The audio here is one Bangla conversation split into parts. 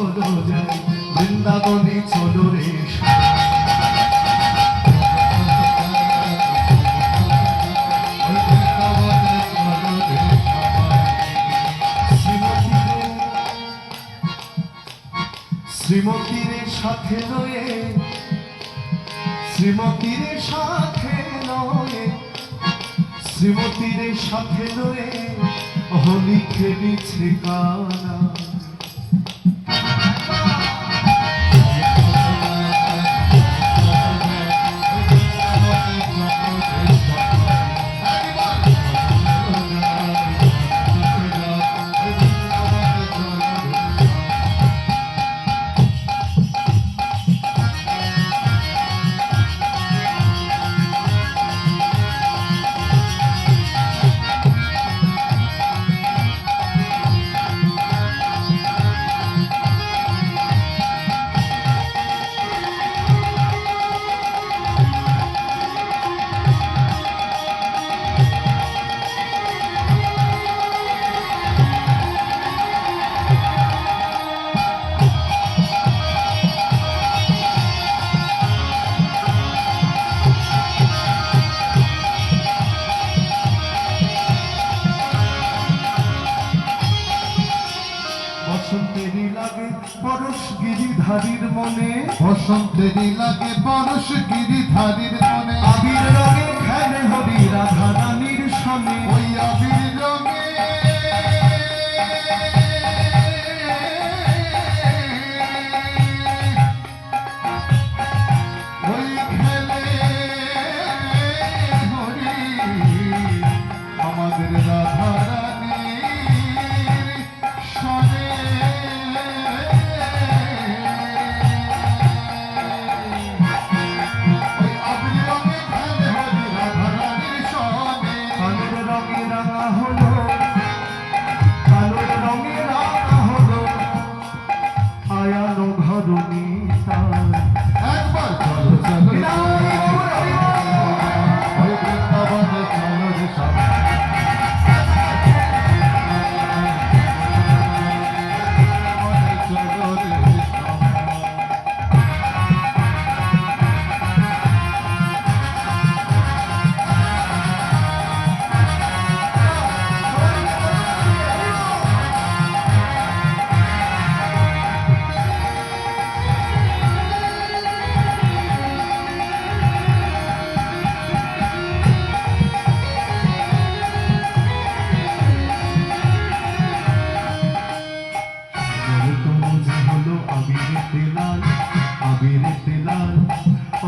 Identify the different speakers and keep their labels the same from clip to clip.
Speaker 1: চলো যাই বৃন্দাবনে চলো রে শ্রীমতীর সাথে লয়ে শ্রীমতীর সাথে লয়ে শ্রীমতীর সাথে লয়ে হোলি খেলিছে কানা বসন্তেরই লাগে পরশ গিরিধারীর মনে
Speaker 2: বসন্তেরই লাগে পরশ গিরিধারীর মনে
Speaker 1: আবির রঙে খেলে হরি রাধা রানীর সনে
Speaker 2: ওই আবির রঙে ওই খেলে হরি আমাদের রাধা রানীর সনে একবার চলো চলো ওই বৃন্দাবনে চলো রে সবাই চলো রে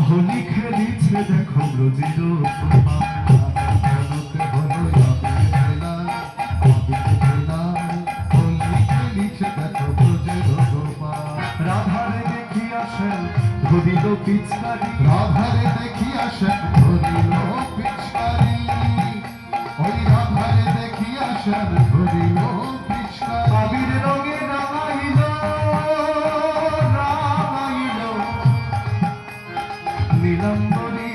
Speaker 1: হোলি খেলিছে দেখো ব্রজের রাধারে দেখি আসেন ধরিল পিচকারি
Speaker 2: রাধারে দেখি আসেন ধরিল পিচকারি ওই রাধারে দেখি আসেন ধরিল পিচকারি
Speaker 1: আবির রঙে রাঙাইল রাঙাইল নীলাম্বরী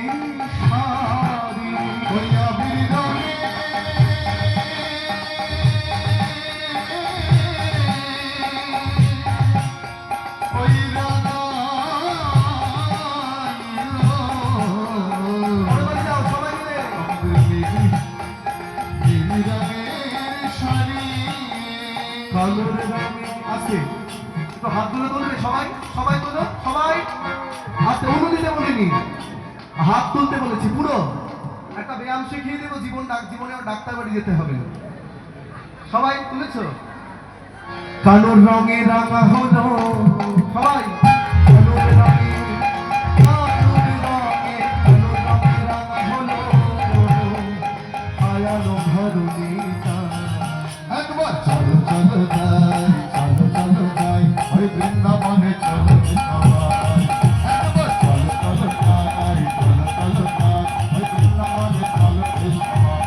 Speaker 1: শাড়ি
Speaker 2: ওই আবির রঙে ওই
Speaker 1: কালোর রঙে আছে তো হাত তুলে তুলবে সবাই সবাই তোলো সবাই আস্তে অনুদিতে বলিনি হাত তুলতে বলেছি পুরো একটা ব্যায়াম শিখিয়ে দেবো জীবনে ডাক্তার বাড়ি যেতে হবে সবাই তুলেছো কালোর রঙে রাঙা হলো সবাই কালোর রঙে রাঙা হলো আয়ালো ধরণী
Speaker 2: একবার চলো চলো যাই চলো চলো যাই ওই বৃন্দাবনে চলো সবাই একবার চলো চলো যাই চলো চলো যাই ওই বৃন্দাবনে চলো সবাই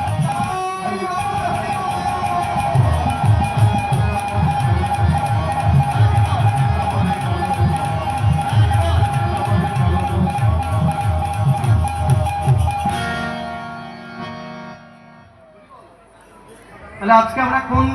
Speaker 1: তাহলে আজকে আমরা কোন